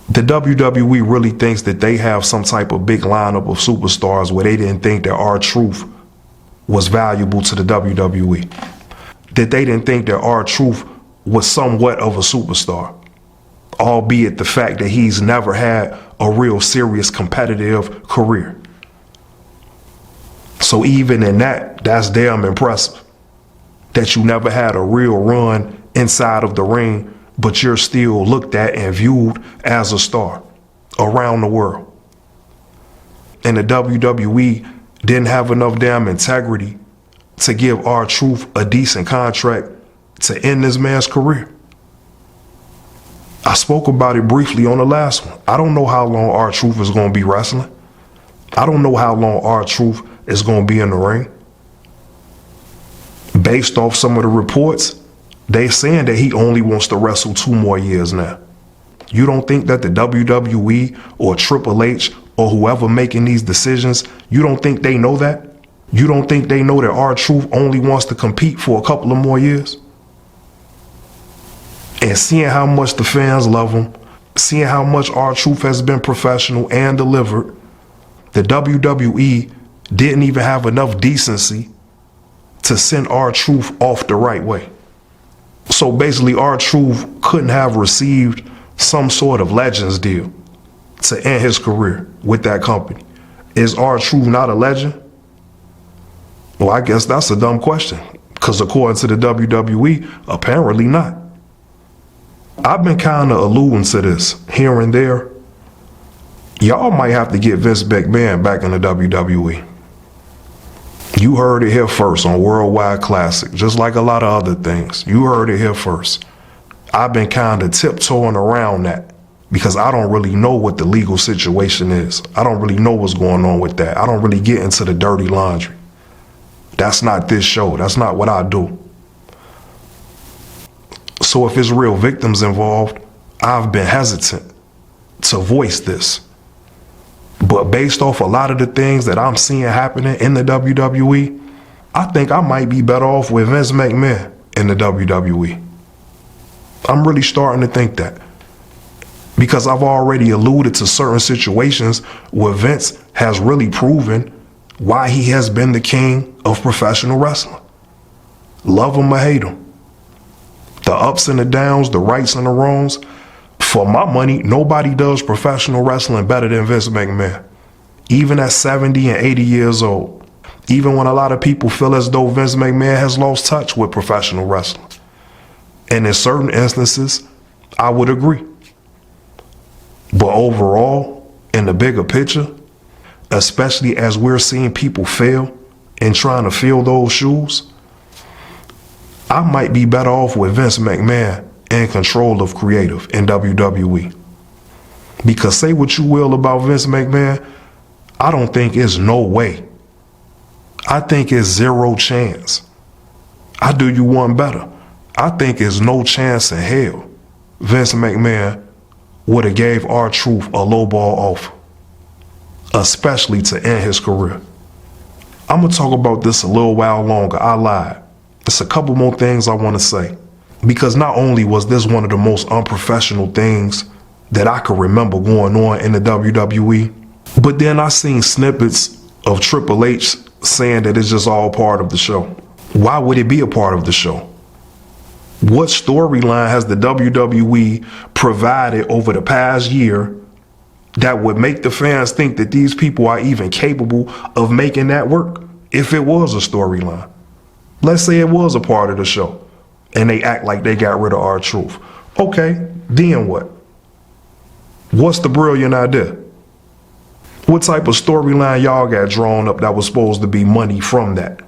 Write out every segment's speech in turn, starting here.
The WWE really thinks that they have some type of big lineup of superstars where they didn't think that R-Truth was valuable to the WWE. That they didn't think that R-Truth was somewhat of a superstar, albeit the fact that he's never had a real serious competitive career. So even in that, that's damn impressive. That you never had a real run inside of the ring, but you're still looked at and viewed as a star around the world. And the WWE didn't have enough damn integrity to give R-Truth a decent contract to end this man's career. I spoke about it briefly on the last one. I don't know how long R-Truth is going to be wrestling. I don't know how long R-Truth is going to be in the ring. Based off some of the reports, they saying that he only wants to wrestle 2 more years now. You don't think that the WWE or Triple H or whoever making these decisions, you don't think they know that? You don't think they know that R-Truth only wants to compete for a couple of more years? And seeing how much the fans love him, seeing how much R-Truth has been professional and delivered, the WWE didn't even have enough decency to send R-Truth off the right way. So basically R-Truth couldn't have received some sort of Legends deal to end his career with that company. Is R-Truth not a legend? Well, I guess that's a dumb question, because according to the WWE, apparently not. I've been kind of alluding to this here and there. Y'all might have to get Vince McMahon back in the WWE. You heard it here first on Worldwide Classic, just like a lot of other things. You heard it here first. I've been kind of tiptoeing around that because I don't really know what the legal situation is. I don't really know what's going on with that. I don't really get into the dirty laundry. That's not this show. That's not what I do. So if there's real victims involved, I've been hesitant to voice this. But based off a lot of the things that I'm seeing happening in the WWE, I think I might be better off with Vince McMahon in the WWE. I'm really starting to think that. Because I've already alluded to certain situations where Vince has really proven why he has been the king of professional wrestling. Love him or hate him. The ups and the downs, the rights and the wrongs. For my money, nobody does professional wrestling better than Vince McMahon. Even at 70 and 80 years old. Even when a lot of people feel as though Vince McMahon has lost touch with professional wrestling. And in certain instances, I would agree. But overall, in the bigger picture, especially as we're seeing people fail and trying to fill those shoes, I might be better off with Vince McMahon in control of creative in WWE. Because say what you will about Vince McMahon, I don't think it's no way. I think it's zero chance. I do you one better. I think it's no chance in hell Vince McMahon would have gave R-Truth a lowball offer, especially to end his career. I'm going to talk about this a little while longer. I lied. There's a couple more things I want to say. Because not only was this one of the most unprofessional things that I could remember going on in the WWE, but then I seen snippets of Triple H saying that it's just all part of the show. Why would it be a part of the show? What storyline has the WWE provided over the past year that would make the fans think that these people are even capable of making that work if it was a storyline? Let's say it was a part of the show and they act like they got rid of R-Truth. Okay, then what? What's the brilliant idea? What type of storyline y'all got drawn up that was supposed to be money from that?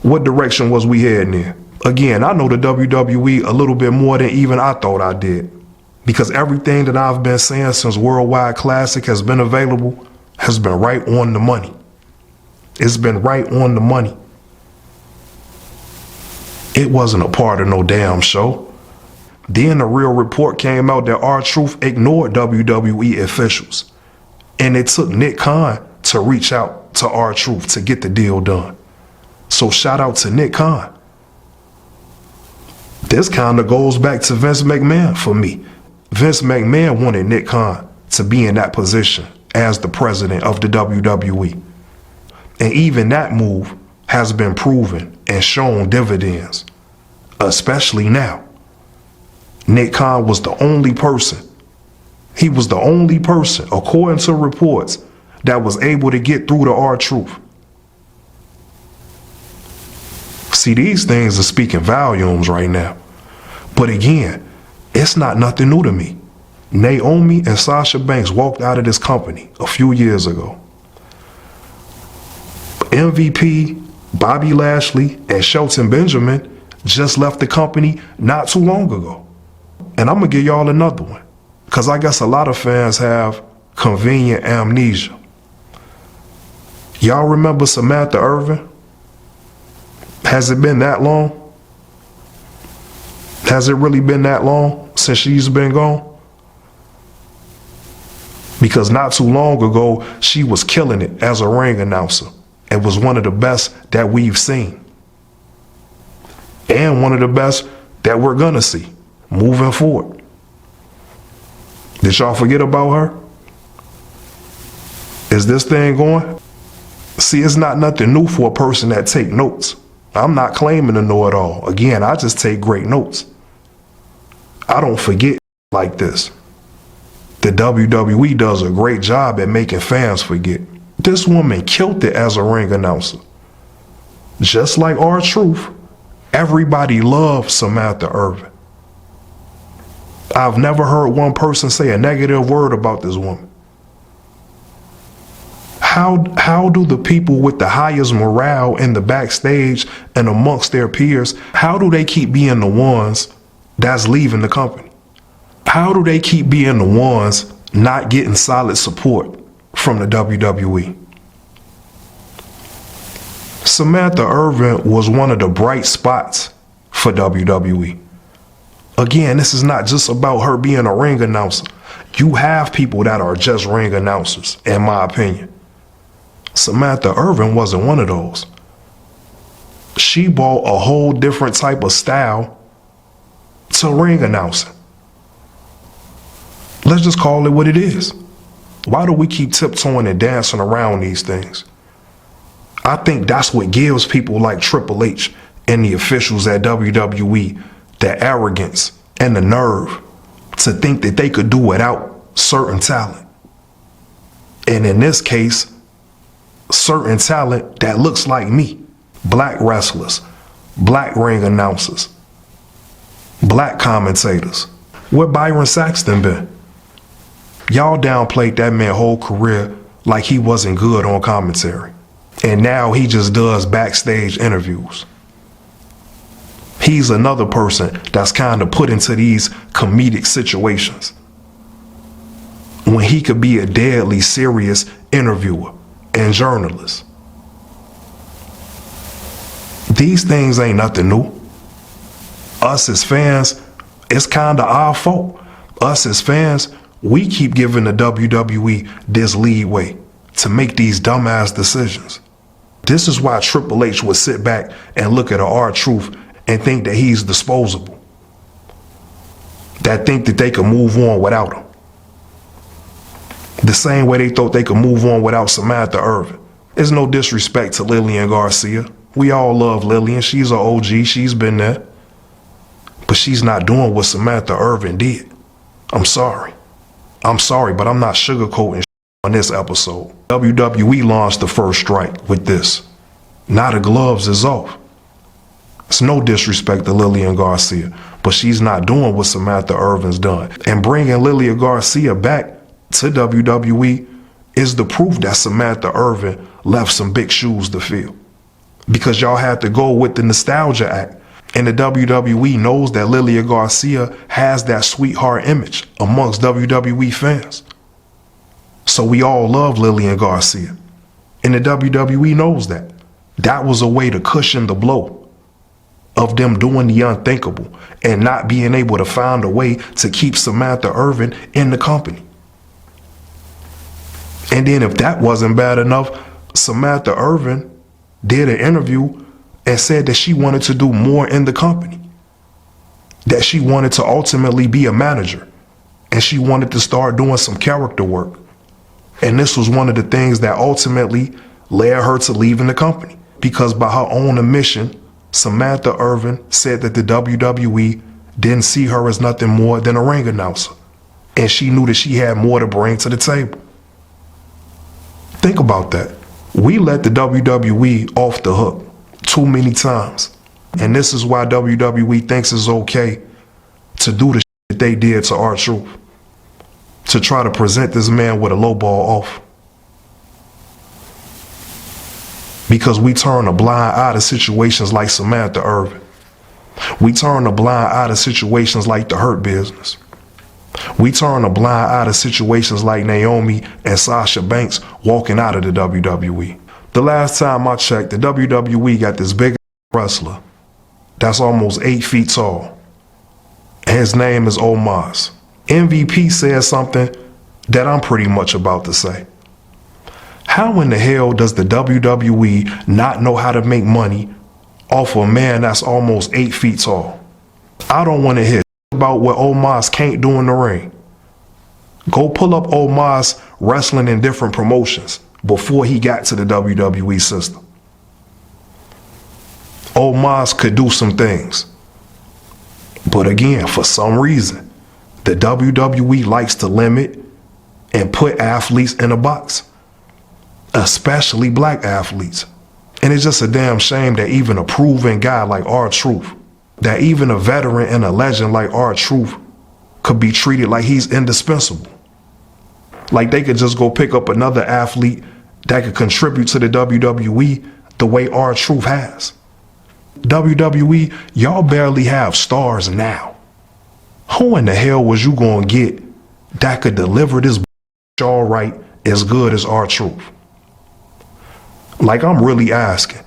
What direction was we heading in? Again, I know the WWE a little bit more than even I thought I did. Because everything that I've been saying since Worldwide Classic has been available has been right on the money. It's been right on the money. It wasn't a part of no damn show. Then the real report came out that R-Truth ignored WWE officials. And it took Nick Khan to reach out to R-Truth to get the deal done. So shout out to Nick Khan. This kind of goes back to Vince McMahon for me. Vince McMahon wanted Nick Khan to be in that position as the president of the WWE. And even that move has been proven and shown dividends, especially now. Nick Khan was the only person, he was the only person, according to reports, that was able to get through to R-Truth. See, these things are speaking volumes right now. But again, it's not nothing new to me. Naomi and Sasha Banks walked out of this company a few years ago. MVP, Bobby Lashley, and Shelton Benjamin just left the company not too long ago. And I'm going to give y'all another one, because I guess a lot of fans have convenient amnesia. Y'all remember Samantha Irving? Has it been that long? Has it really been that long since she's been gone? Because not too long ago, she was killing it as a ring announcer. It was one of the best that we've seen. And one of the best that we're gonna see moving forward. Did y'all forget about her? Is this thing going? See, it's not nothing new for a person that take notes. I'm not claiming to know it all. Again, I just take great notes. I don't forget like this. The WWE does a great job at making fans forget. This woman killed it as a ring announcer. Just like R-Truth, everybody loves Samantha Irving. I've never heard one person say a negative word about this woman. How do the people with the highest morale in the backstage and amongst their peers, how do they keep being the ones that's leaving the company? How do they keep being the ones not getting solid support from the WWE? Samantha Irving was one of the bright spots for WWE. Again, this is not just about her being a ring announcer. You have people that are just ring announcers, in my opinion. Samantha Irving wasn't one of those. She brought a whole different type of style to ring announcing. Let's just call it what it is. Why do we keep tiptoeing and dancing around these things? I think that's what gives people like Triple H and the officials at WWE the arrogance and the nerve to think that they could do without certain talent. And in this case, certain talent that looks like me. Black wrestlers, black ring announcers, black commentators. Where Byron Saxton been? Y'all downplayed that man's whole career like he wasn't good on commentary. And now he just does backstage interviews. He's another person that's kind of put into these comedic situations when he could be a deadly serious interviewer and journalist. These things ain't nothing new. Us as fans, it's kind of our fault. Us as fans, we keep giving the WWE this leeway to make these dumbass decisions. This is why Triple H would sit back and look at R-Truth and think that he's disposable. That think that they can move on without him. The same way they thought they could move on without Samantha Irving. There's no disrespect to Lillian Garcia. We all love Lillian. She's an OG. She's been there. But she's not doing what Samantha Irving did. I'm sorry. I'm sorry, but I'm not sugarcoating on this episode. WWE launched the first strike with this. Now the gloves is off. It's no disrespect to Lillian Garcia, but she's not doing what Samantha Irving's done. And bringing Lillian Garcia back to WWE is the proof that Samantha Irving left some big shoes to fill. Because y'all had to go with the Nostalgia Act. And the WWE knows that Lillian Garcia has that sweetheart image amongst WWE fans. So we all love Lillian Garcia. And the WWE knows that. That was a way to cushion the blow of them doing the unthinkable and not being able to find a way to keep Samantha Irving in the company. And then if that wasn't bad enough, Samantha Irving did an interview and said that she wanted to do more in the company. That she wanted to ultimately be a manager and she wanted to start doing some character work. And this was one of the things that ultimately led her to leaving the company, because by her own admission, Samantha Irving said that the WWE didn't see her as nothing more than a ring announcer, and she knew that she had more to bring to the table. Think about that. We let the WWE off the hook too many times, and this is why WWE thinks it's okay to do the shit that they did to R-Truth, to try to present this man with a low ball off. Because we turn a blind eye to situations like Samantha Irving. We turn a blind eye to situations like the Hurt Business. We turn a blind eye to situations like Naomi and Sasha Banks walking out of the WWE. The last time I checked, the WWE got this big wrestler that's almost 8 feet tall. His name is Omos. MVP said something that I'm pretty much about to say. How in the hell does the WWE not know how to make money off a man that's almost 8 feet tall? I don't want to hear about what Omos can't do in the ring. Go pull up Omos wrestling in different promotions before he got to the WWE system. Omos could do some things. But again, for some reason, the WWE likes to limit and put athletes in a box, especially black athletes. And it's just a damn shame that even a proven guy like R-Truth, that even a veteran and a legend like R-Truth could be treated like he's indispensable. Like they could just go pick up another athlete that could contribute to the WWE the way R-Truth has. WWE, y'all barely have stars now. Who in the hell was you gonna get that could deliver this all right as good as R-Truth? Like, I'm really asking,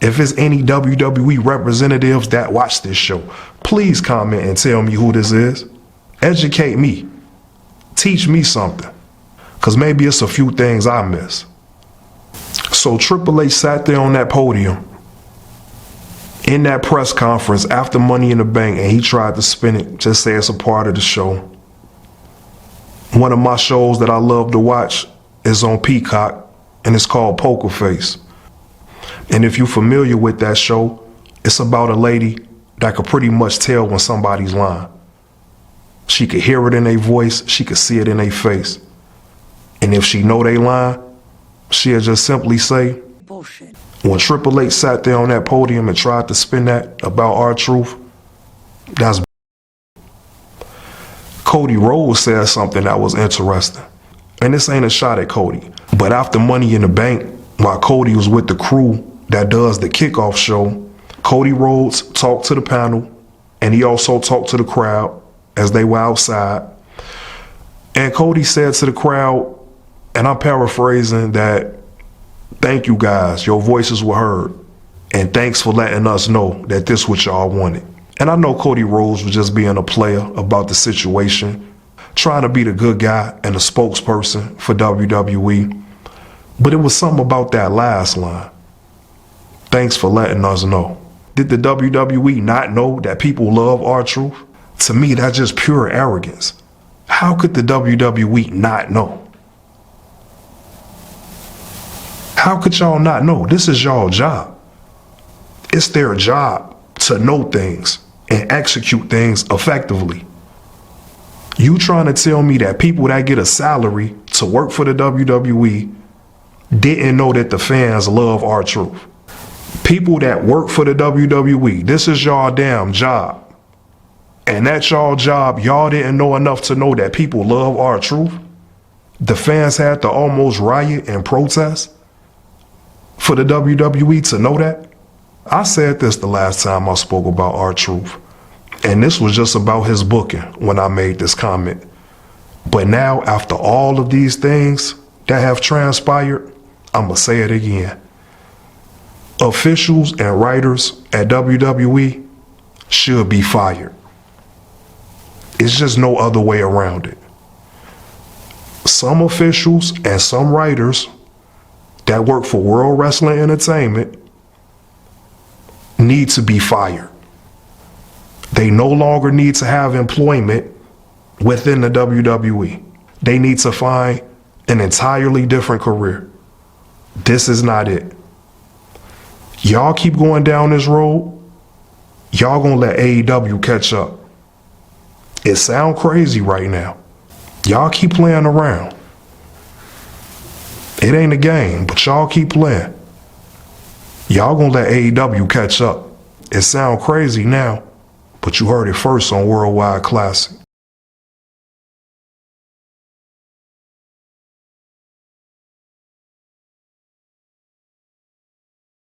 if there's any WWE representatives that watch this show, please comment and tell me who this is. Educate me. Teach me something. Because maybe it's a few things I miss. So Triple H sat there on that podium in that press conference after Money in the Bank, and he tried to spin it, just say it's a part of the show. One of my shows that I love to watch is on Peacock, and it's called Poker Face. And if you're familiar with that show, it's about a lady that could pretty much tell when somebody's lying. She could hear it in their voice, she could see it in their face. And if she know they lying, she'll just simply say, bullshit. When Triple H sat there on that podium and tried to spin that about R-Truth, that's Cody Rhodes said something that was interesting. And this ain't a shot at Cody, but after Money in the Bank, while Cody was with the crew that does the kickoff show, Cody Rhodes talked to the panel, and he also talked to the crowd as they were outside. And Cody said to the crowd, and I'm paraphrasing, that thank you guys, your voices were heard, and thanks for letting us know that this what y'all wanted. And I know Cody Rhodes was just being a player about the situation, trying to be the good guy and a spokesperson for WWE. But it was something about that last line. Thanks for letting us know. Did the WWE not know that people love R-Truth? To me, that's just pure arrogance. How could the WWE not know? How could y'all not know? This is y'all job. It's their job to know things and execute things effectively. You trying to tell me that people that get a salary to work for the WWE didn't know that the fans love R-Truth? People that work for the WWE, this is y'all damn job. And that's y'all job, y'all didn't know enough to know that people love R-Truth? The fans had to almost riot and protest for the WWE to know that? I said this the last time I spoke about R-Truth, and this was just about his booking when I made this comment. But now, after all of these things that have transpired, I'ma say it again. Officials and writers at WWE should be fired. It's just no other way around it. Some officials and some writers that work for World Wrestling Entertainment need to be fired. They no longer need to have employment within the WWE. They need to find an entirely different career. This is not it. Y'all keep going down this road, y'all gonna let AEW catch up. It sound crazy right now. Y'all keep playing around. It ain't a game, but y'all keep playing. Y'all gonna let AEW catch up. It sound crazy now, but you heard it first on Worldwide Classic.